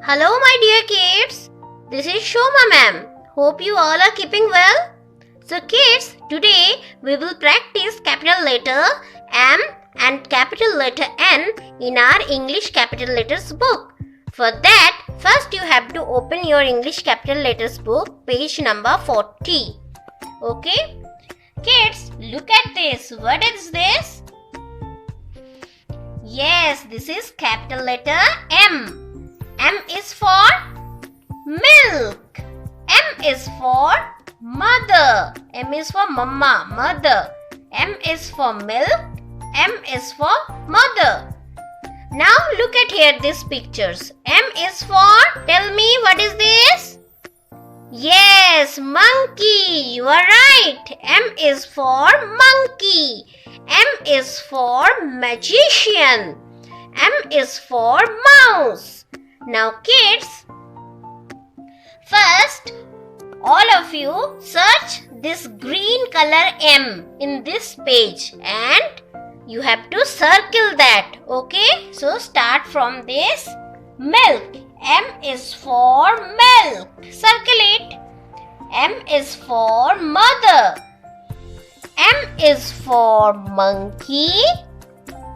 Hello my dear kids, this is Shoma ma'am. Hope you all are keeping well. So kids, today we will practice capital letter M and capital letter N in our English capital letters book. For that, first you have to open your English capital letters book, page number 40. Okay? Kids, look at this. What is this? Yes, this is capital letter M. M is for milk. M is for mother. M is for mama, mother. M is for milk. M is for mother. Now look at here these pictures. M is for, tell me what is this? Yes, monkey. You are right. M is for monkey. M is for magician. M is for mouse. Now kids, first all of you search this green color M in this page and you have to circle that. Okay, so start from this milk. M is for milk. Circle it. M is for mother. M is for monkey.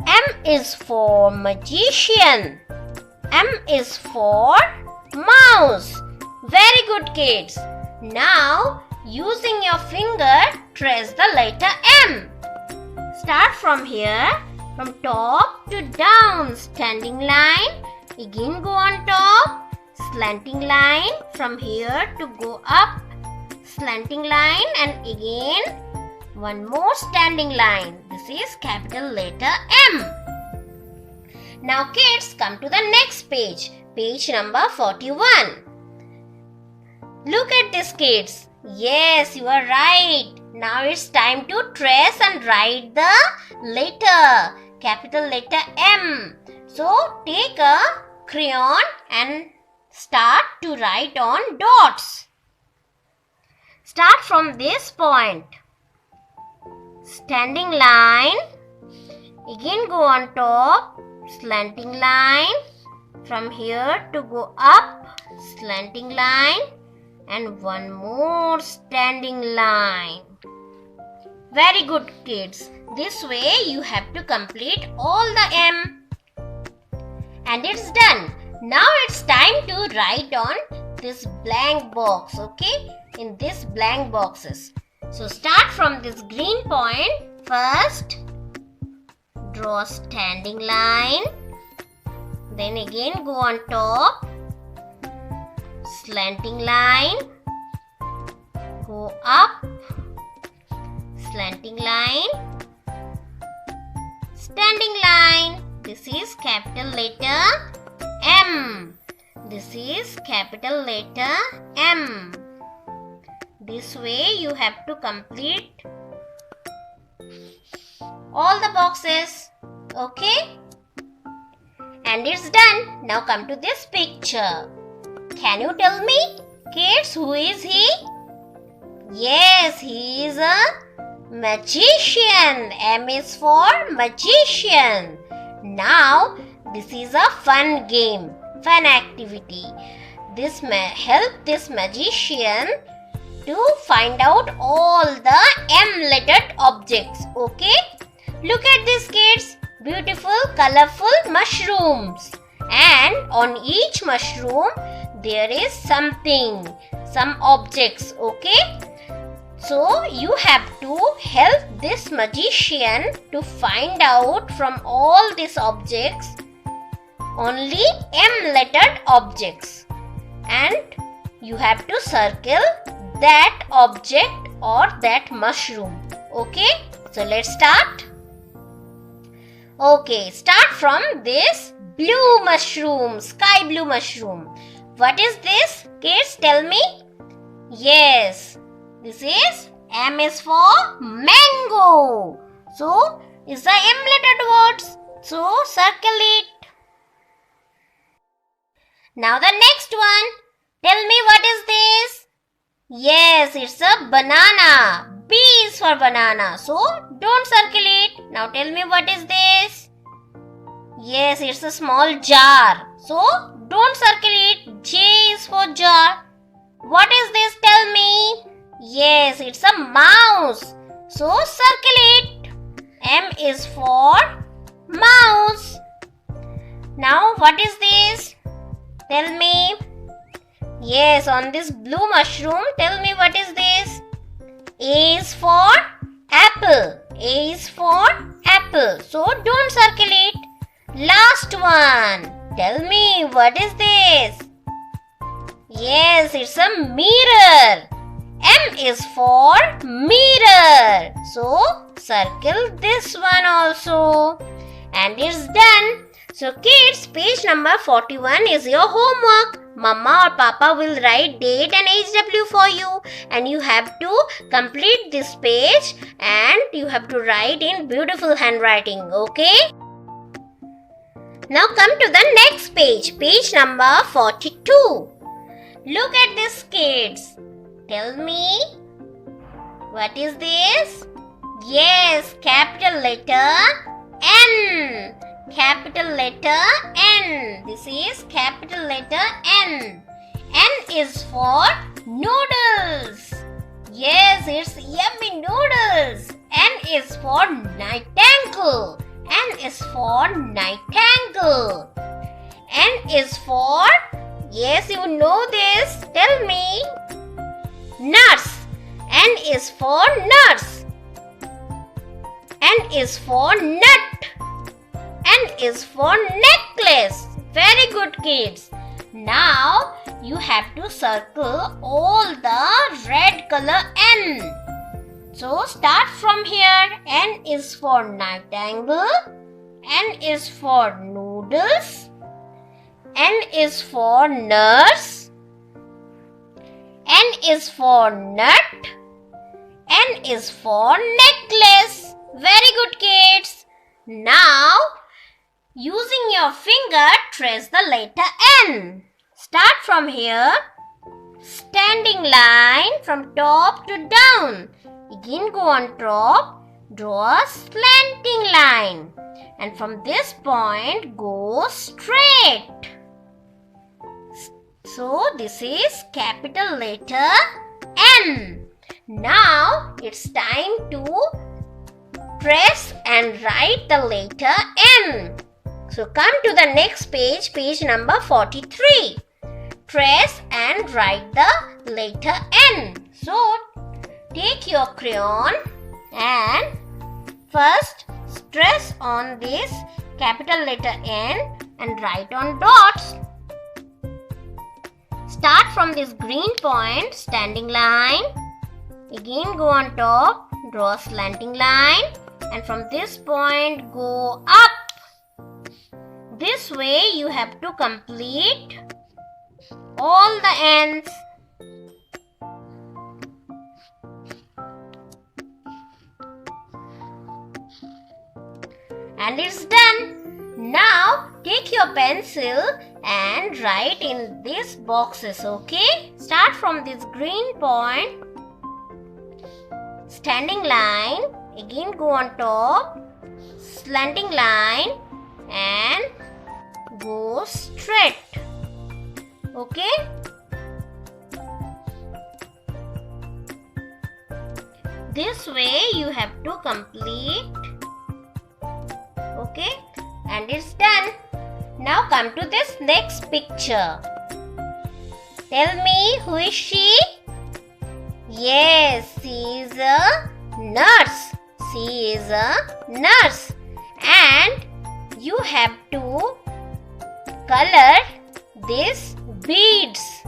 M is for magician. M is for mouse. Very good kids. Now using your finger trace the letter M. Start from here, from top to down, standing line. Again go on top, slanting line. From here to go up, slanting line, and again one more standing line. This is capital letter M. Now kids, come to the next page, page number 41. Look at this kids. Yes, you are right. Now it's time to trace and write the letter, capital letter M. So take a crayon and start to write on dots. Start from this point. Standing line. Again go on top. Slanting line. From here to go up. Slanting line. And one more standing line. Very good kids. This way you have to complete all the M. And it's done. Now it's time to write on this blank box. Okay? In this blank boxes. So start from this green point. First, draw a standing line. Then again go on top. Slanting line. Go up. Slanting line. Standing line. This is capital letter M. This is capital letter M. This way you have to complete all the boxes. Okay? And it's done. Now come to this picture. Can you tell me, kids, who is he? Yes, he is a magician. M is for magician. Now, this is a fun game, fun activity. This may help this magician to find out all the M-lettered objects. Okay? Look at these kids. Beautiful, colorful mushrooms. And on each mushroom, there is something, some objects. Okay? So, you have to help this magician to find out from all these objects only M-lettered objects. And you have to circle that object or that mushroom. Okay? So, let's start. Okay, start from this blue mushroom, sky blue mushroom. What is this? Kids, tell me. Yes, this is M is for mango. So, it's the M-lettered words. So, circle it. Now the next one. Tell me what is this? Yes, it's a banana. B is for banana. So, don't circle it. Now tell me what is this? Yes, it's a small jar. So, don't circle it. J is for jar. What is this? Tell me. Yes, it's a mouse. So circle it. M is for mouse. Now what is this? Tell me. Yes, on this blue mushroom, tell me what is this? A is for apple. A is for apple. So don't circle it. Last one. Tell me what is this? Yes, it's a mirror. M is for mirror. So circle this one also. And it's done. So kids, page number 41 is your homework. Mama or Papa will write date and HW for you, and you have to complete this page and you have to write in beautiful handwriting, okay? Now come to the next page, page number 42. Look at this, kids. Tell me, what is this? Yes, capital letter N. Capital letter N. This is capital letter N. N is for noodles. Yes, it's yummy noodles. N is for nightingale. N is for nightingale. N is for, yes, you know this. Tell me. Nurse. N is for nurse. N is for nut. N is for necklace. Very good, kids. Now you have to circle all the red color N. So start from here. N is for nightingale. N is for noodles. N is for nurse. N is for nut. N is for necklace. Very good, kids. Now, using your finger, trace the letter N. Start from here. Standing line from top to down. Again go on top. Draw a slanting line. And from this point, go straight. So, this is capital letter N. Now, it's time to trace and write the letter N. So come to the next page, page number 43. Trace and write the letter N. So take your crayon and first trace on this capital letter N and write on dots. Start from this green point, standing line. Again go on top, draw a slanting line, and from this point go up. This way you have to complete all the ends. And it's done. Now take your pencil and write in these boxes, okay? Start from this green point, standing line, again go on top, slanting line, and go straight, okay? This way you have to complete, okay? And it's done. Now come to this next picture. Tell me, who is she? Yes, she is a nurse. She is a nurse. And you have to color these beads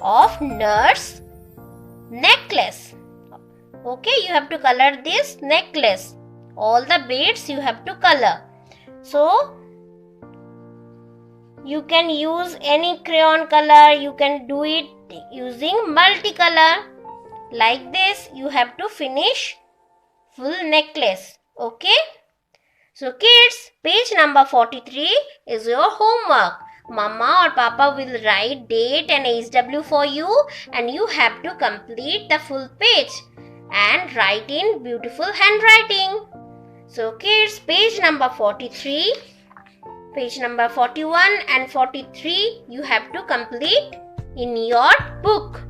of nurse necklace. Okay, you have to color this necklace. All the beads you have to color. So, you can use any crayon color. You can do it using multicolor. Like this, you have to finish full necklace. Okay? So kids, page number 43 is your homework. Mama or Papa will write date and HW for you, and you have to complete the full page and write in beautiful handwriting. So kids, page number 43 Page number 41 and 43 you have to complete in your book.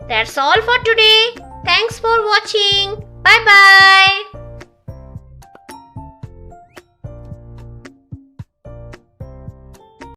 That's all for today. Thanks for watching. Bye bye.